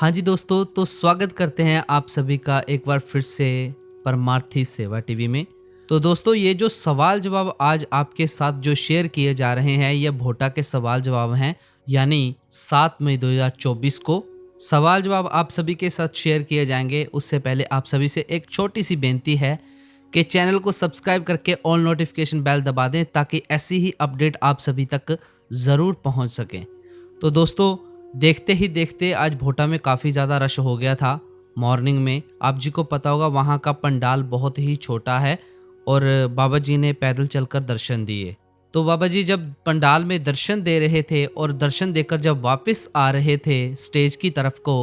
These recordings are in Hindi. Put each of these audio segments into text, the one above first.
हाँ जी दोस्तों, तो स्वागत करते हैं आप सभी का एक बार फिर से परमार्थी सेवा टीवी में। तो दोस्तों, ये जो सवाल जवाब आज आपके साथ जो शेयर किए जा रहे हैं, ये भोटा के सवाल जवाब हैं। यानी 7 मई 2024 को सवाल जवाब आप सभी के साथ शेयर किए जाएंगे। उससे पहले आप सभी से एक छोटी सी बेनती है कि चैनल को सब्सक्राइब करके ऑल नोटिफिकेशन बेल दबा दें, ताकि ऐसी ही अपडेट आप सभी तक ज़रूर पहुंच सकें। तो दोस्तों, देखते ही देखते आज भोटा में काफ़ी ज़्यादा रश हो गया था। मॉर्निंग में आप जी को पता होगा, वहाँ का पंडाल बहुत ही छोटा है और बाबा जी ने पैदल चलकर दर्शन दिए। तो बाबा जी जब पंडाल में दर्शन दे रहे थे और दर्शन देकर जब वापस आ रहे थे स्टेज की तरफ को,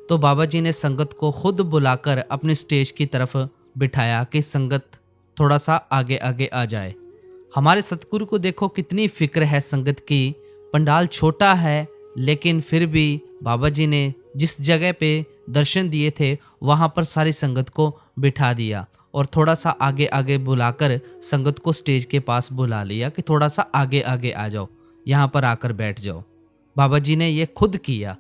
तो बाबा जी ने संगत को खुद बुलाकर अपने स्टेज की तरफ बिठाया कि संगत थोड़ा सा आगे आगे आ जाए। हमारे सतगुरु को देखो कितनी फिक्र है संगत की। पंडाल छोटा है, लेकिन फिर भी बाबा जी ने जिस जगह पे दर्शन दिए थे वहाँ पर सारी संगत को बिठा दिया और थोड़ा सा आगे आगे बुलाकर संगत को स्टेज के पास बुला लिया कि थोड़ा सा आगे आगे आ जाओ, यहाँ पर आकर बैठ जाओ। बाबा जी ने ये खुद किया,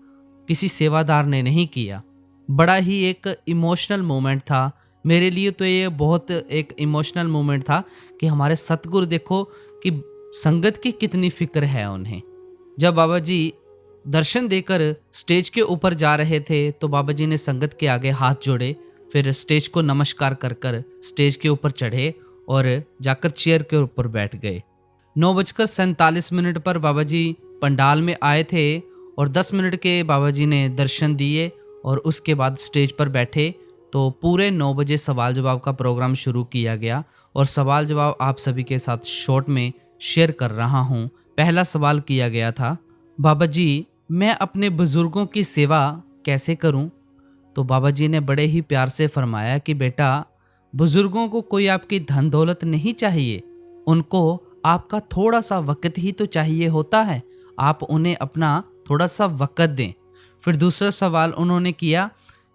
किसी सेवादार ने नहीं किया। बड़ा ही एक इमोशनल मोमेंट था मेरे लिए। तो ये बहुत एक इमोशनल मोमेंट था कि हमारे सतगुरु देखो कि संगत की कितनी फिक्र है उन्हें। जब बाबा जी दर्शन देकर स्टेज के ऊपर जा रहे थे तो बाबा जी ने संगत के आगे हाथ जोड़े, फिर स्टेज को नमस्कार कर कर स्टेज के ऊपर चढ़े और जाकर चेयर के ऊपर बैठ गए। 9:47 पर बाबा जी पंडाल में आए थे और 10 मिनट के बाबा जी ने दर्शन दिए और उसके बाद स्टेज पर बैठे। तो पूरे 9 बजे सवाल जवाब का प्रोग्राम शुरू किया गया और सवाल जवाब आप सभी के साथ शॉर्ट में शेयर कर रहा हूँ। पहला सवाल किया गया था, बाबा जी मैं अपने बुजुर्गों की सेवा कैसे करूं? तो बाबा जी ने बड़े ही प्यार से फरमाया कि बेटा, बुजुर्गों को कोई आपकी धन दौलत नहीं चाहिए, उनको आपका थोड़ा सा वक्त ही तो चाहिए होता है। आप उन्हें अपना थोड़ा सा वक्त दें। फिर दूसरा सवाल उन्होंने किया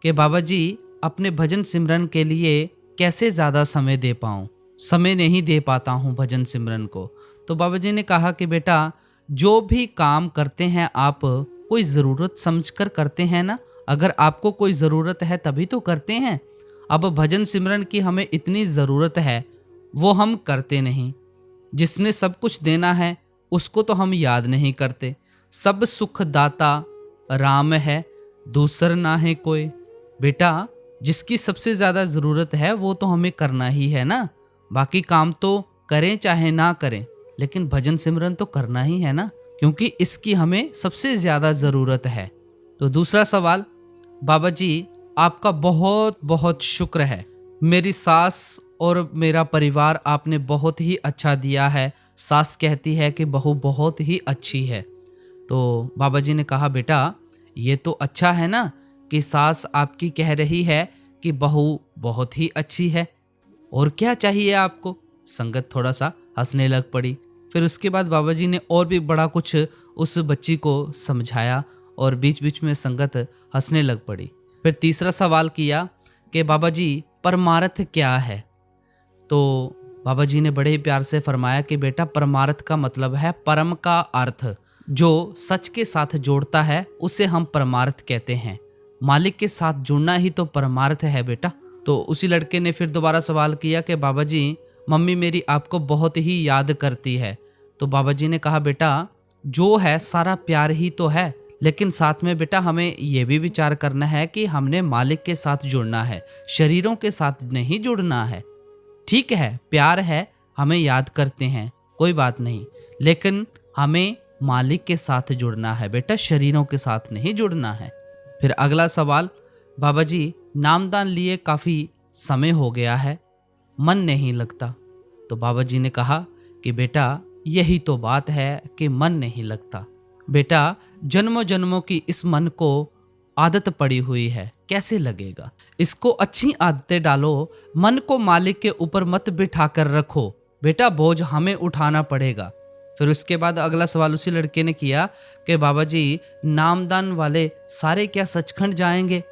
कि बाबा जी अपने भजन सिमरन के लिए कैसे ज़्यादा समय दे पाऊँ? समय नहीं दे पाता हूँ भजन सिमरन को। तो बाबा जी ने कहा कि बेटा, जो भी काम करते हैं आप कोई ज़रूरत समझकर करते हैं ना। अगर आपको कोई ज़रूरत है तभी तो करते हैं। अब भजन सिमरन की हमें इतनी ज़रूरत है, वो हम करते नहीं। जिसने सब कुछ देना है उसको तो हम याद नहीं करते। सब सुख दाता राम है, दूसर ना है कोई। बेटा, जिसकी सबसे ज़्यादा ज़रूरत है वो तो हमें करना ही है ना। बाकी काम तो करें चाहे ना करें, लेकिन भजन सिमरन तो करना ही है ना, क्योंकि इसकी हमें सबसे ज़्यादा ज़रूरत है। तो दूसरा सवाल, बाबा जी आपका बहुत बहुत शुक्र है। मेरी सास और मेरा परिवार आपने बहुत ही अच्छा दिया है। सास कहती है कि बहू बहुत ही अच्छी है। तो बाबा जी ने कहा, बेटा ये तो अच्छा है ना कि सास आपकी कह रही है कि बहू बहुत ही अच्छी है, और क्या चाहिए आपको? संगत थोड़ा सा हंसने लग पड़ी। फिर उसके बाद बाबा जी ने और भी बड़ा कुछ उस बच्ची को समझाया और बीच बीच में संगत हंसने लग पड़ी। फिर तीसरा सवाल किया कि बाबा जी परमार्थ क्या है? तो बाबा जी ने बड़े ही प्यार से फरमाया कि बेटा, परमार्थ का मतलब है परम का अर्थ। जो सच के साथ जोड़ता है उसे हम परमार्थ कहते हैं। मालिक के साथ जुड़ना ही तो परमार्थ है बेटा। तो उसी लड़के ने फिर दोबारा सवाल किया कि बाबा जी मम्मी मेरी आपको बहुत ही याद करती है। तो बाबा जी ने कहा, बेटा जो है सारा प्यार ही तो है, लेकिन साथ में बेटा हमें ये भी विचार करना है कि हमने मालिक के साथ जुड़ना है, शरीरों के साथ नहीं जुड़ना है। ठीक है, प्यार है, हमें याद करते हैं, कोई बात नहीं, लेकिन हमें मालिक के साथ जुड़ना है बेटा, शरीरों के साथ नहीं जुड़ना है। फिर अगला सवाल, बाबा जी नामदान लिए काफ़ी समय हो गया है, मन नहीं लगता। तो बाबा जी ने कहा कि बेटा यही तो बात है कि मन नहीं लगता। बेटा, जन्मों जन्मों की इस मन को आदत पड़ी हुई है, कैसे लगेगा? इसको अच्छी आदतें डालो। मन को मालिक के ऊपर मत बिठा कर रखो बेटा, बोझ हमें उठाना पड़ेगा। फिर उसके बाद अगला सवाल उसी लड़के ने किया कि बाबा जी नामदान वाले सारे क्या सचखंड जाएंगे?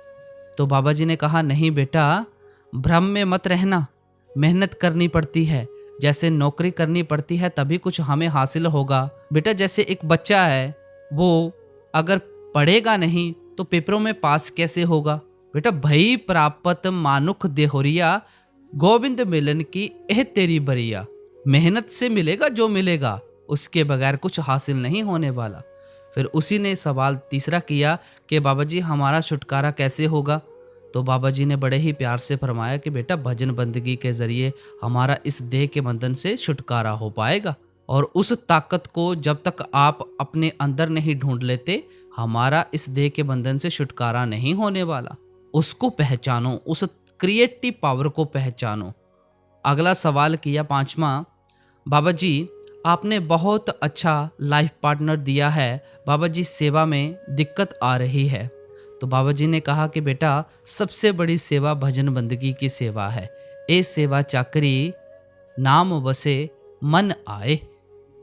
तो बाबा जी ने कहा, नहीं बेटा, भ्रम में मत रहना, मेहनत करनी पड़ती है, जैसे नौकरी करनी पड़ती है तभी कुछ हमें हासिल होगा। बेटा जैसे एक बच्चा है, वो अगर पढ़ेगा नहीं तो पेपरों में पास कैसे होगा? बेटा भई प्रापत मानुख देहोरिया, गोविंद मिलन की एह तेरी बरिया। मेहनत से मिलेगा जो मिलेगा, उसके बगैर कुछ हासिल नहीं होने वाला। फिर उसी ने सवाल तीसरा किया कि बाबा जी हमारा छुटकारा कैसे होगा? तो बाबा जी ने बड़े ही प्यार से फरमाया कि बेटा भजन बंदगी के जरिए हमारा इस देह के बंधन से छुटकारा हो पाएगा, और उस ताकत को जब तक आप अपने अंदर नहीं ढूंढ लेते, हमारा इस देह के बंधन से छुटकारा नहीं होने वाला। उसको पहचानो, उस क्रिएटिव पावर को पहचानो। अगला सवाल किया पांचवा, बाबा जी आपने बहुत अच्छा लाइफ पार्टनर दिया है, बाबा जी सेवा में दिक्कत आ रही है। तो बाबा जी ने कहा कि बेटा सबसे बड़ी सेवा भजन बंदगी की सेवा है। ए सेवा चाकरी नाम वसे मन आए।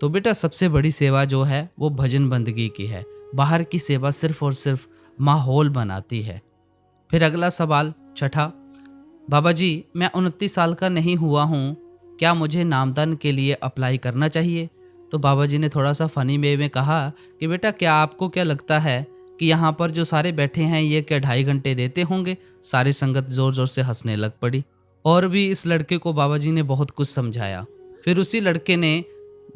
तो बेटा सबसे बड़ी सेवा जो है वो भजन बंदगी की है। बाहर की सेवा सिर्फ और सिर्फ माहौल बनाती है। फिर अगला सवाल छठा, बाबा जी मैं 29 साल का नहीं हुआ हूँ, क्या मुझे नामदान के लिए अप्लाई करना चाहिए? तो बाबा जी ने थोड़ा सा फनी वे में कहा कि बेटा क्या आपको क्या लगता है कि यहाँ पर जो सारे बैठे हैं ये क्या 2.5 घंटे देते होंगे? सारी संगत जोर जोर से हंसने लग पड़ी। और भी इस लड़के को बाबा जी ने बहुत कुछ समझाया। फिर उसी लड़के ने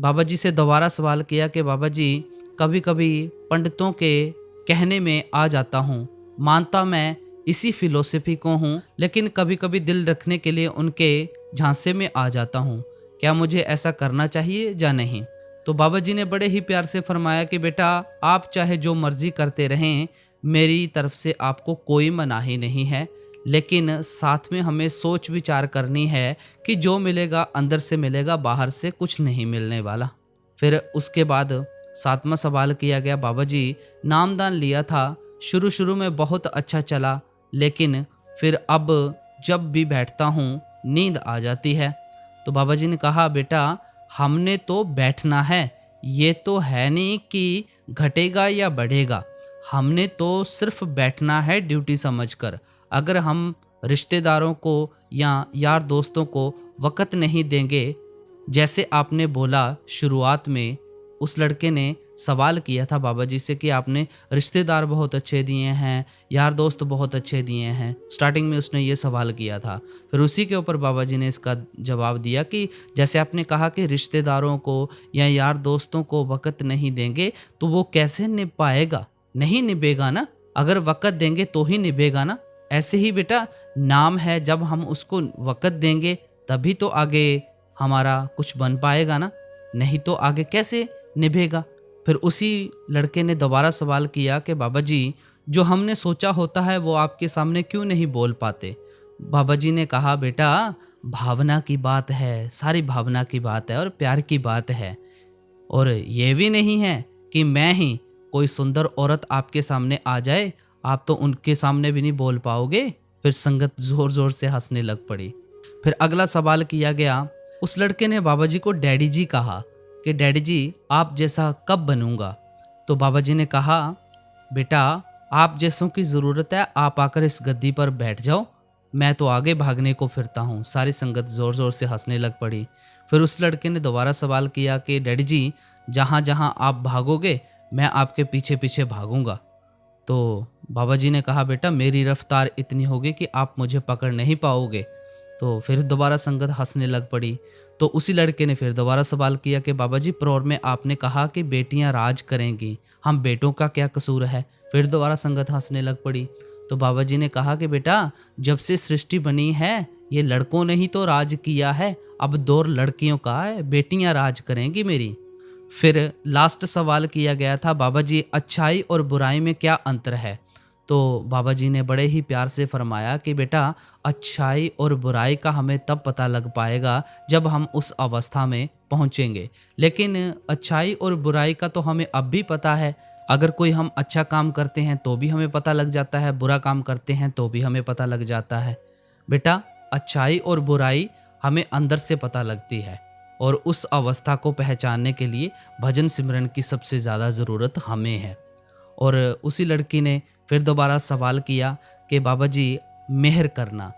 बाबा जी से दोबारा सवाल किया कि बाबा जी कभी कभी पंडितों के कहने में आ जाता हूँ, मानता मैं इसी फिलोसफी को हूँ, लेकिन कभी कभी दिल रखने के लिए उनके झांसे में आ जाता हूँ, क्या मुझे ऐसा करना चाहिए या नहीं? तो बाबा जी ने बड़े ही प्यार से फरमाया कि बेटा आप चाहे जो मर्जी करते रहें, मेरी तरफ से आपको कोई मनाही नहीं है, लेकिन साथ में हमें सोच विचार करनी है कि जो मिलेगा अंदर से मिलेगा, बाहर से कुछ नहीं मिलने वाला। फिर उसके बाद 7वां सवाल किया गया, बाबा जी नामदान लिया था, शुरू शुरू में बहुत अच्छा चला, लेकिन फिर अब जब भी बैठता हूँ नींद आ जाती है। तो बाबा जी ने कहा बेटा हमने तो बैठना है, ये तो है नहीं कि घटेगा या बढ़ेगा, हमने तो सिर्फ बैठना है ड्यूटी समझकर। अगर हम रिश्तेदारों को या यार दोस्तों को वक़्त नहीं देंगे, जैसे आपने बोला शुरुआत में, उस लड़के ने सवाल किया था बाबा जी से कि आपने रिश्तेदार बहुत अच्छे दिए हैं, यार दोस्त बहुत अच्छे दिए हैं, स्टार्टिंग में उसने ये सवाल किया था। फिर उसी के ऊपर बाबा जी ने इसका जवाब दिया कि जैसे आपने कहा कि रिश्तेदारों को या यार दोस्तों को वक़्त नहीं देंगे तो वो कैसे निभ पाएगा? नहीं निभेगा ना, अगर वक़्त देंगे तो ही निभेगा ना। ऐसे ही बेटा नाम है, जब हम उसको वक़्त देंगे तभी तो आगे हमारा कुछ बन पाएगा ना, नहीं तो आगे कैसे निभेगा? फिर उसी लड़के ने दोबारा सवाल किया कि बाबा जी जो हमने सोचा होता है वो आपके सामने क्यों नहीं बोल पाते? बाबा जी ने कहा बेटा भावना की बात है, सारी भावना की बात है और प्यार की बात है, और ये भी नहीं है कि मैं ही कोई सुंदर औरत आपके सामने आ जाए, आप तो उनके सामने भी नहीं बोल पाओगे। फिर संगत जोर जोर से हंसने लग पड़ी। फिर अगला सवाल किया गया, उस लड़के ने बाबा जी को डैडी जी कहा कि डैडी जी आप जैसा कब बनूंगा? तो बाबा जी ने कहा बेटा आप जैसों की ज़रूरत है, आप आकर इस गद्दी पर बैठ जाओ, मैं तो आगे भागने को फिरता हूँ। सारी संगत ज़ोर ज़ोर से हंसने लग पड़ी। फिर उस लड़के ने दोबारा सवाल किया कि डैडी जी जहाँ जहाँ आप भागोगे मैं आपके पीछे पीछे भागूंगा। तो बाबा जी ने कहा बेटा मेरी रफ्तार इतनी होगी कि आप मुझे पकड़ नहीं पाओगे। तो फिर दोबारा संगत हंसने लग पड़ी। तो उसी लड़के ने फिर दोबारा सवाल किया कि बाबा जी प्रौर में आपने कहा कि बेटियां राज करेंगी, हम बेटों का क्या कसूर है? फिर दोबारा संगत हंसने लग पड़ी। तो बाबा जी ने कहा कि बेटा जब से सृष्टि बनी है ये लड़कों ने ही तो राज किया है, अब दौर लड़कियों का है, बेटियां राज करेंगी मेरी। फिर लास्ट सवाल किया गया था, बाबा जी अच्छाई और बुराई में क्या अंतर है? तो बाबा जी ने बड़े ही प्यार से फरमाया कि बेटा अच्छाई और बुराई का हमें तब पता लग पाएगा जब हम उस अवस्था में पहुंचेंगे, लेकिन अच्छाई और बुराई का तो हमें अब भी पता है। अगर कोई हम अच्छा काम करते हैं तो भी हमें पता लग जाता है, बुरा काम करते हैं तो भी हमें पता लग जाता है। बेटा अच्छाई और बुराई हमें अंदर से पता लगती है, और उस अवस्था को पहचानने के लिए भजन सिमरन की सबसे ज़्यादा ज़रूरत हमें है। और उसी लड़की ने फिर दोबारा सवाल किया कि बाबा जी मेहर करना।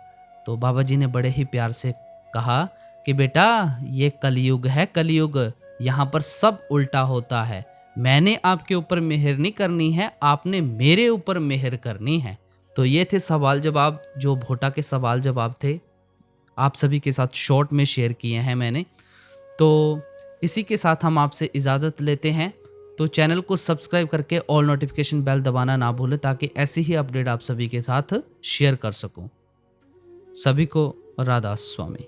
तो बाबा जी ने बड़े ही प्यार से कहा कि बेटा ये कलयुग है, कलयुग, यहाँ पर सब उल्टा होता है। मैंने आपके ऊपर मेहर नहीं करनी है, आपने मेरे ऊपर मेहर करनी है। तो ये थे सवाल जवाब, जो भोटा के सवाल जवाब थे, आप सभी के साथ शॉर्ट में शेयर किए हैं मैंने। तो इसी के साथ हम आपसे इजाज़त लेते हैं। तो चैनल को सब्सक्राइब करके ऑल नोटिफिकेशन बेल दबाना ना भूलें, ताकि ऐसी ही अपडेट आप सभी के साथ शेयर कर सकूं। सभी को राधा स्वामी।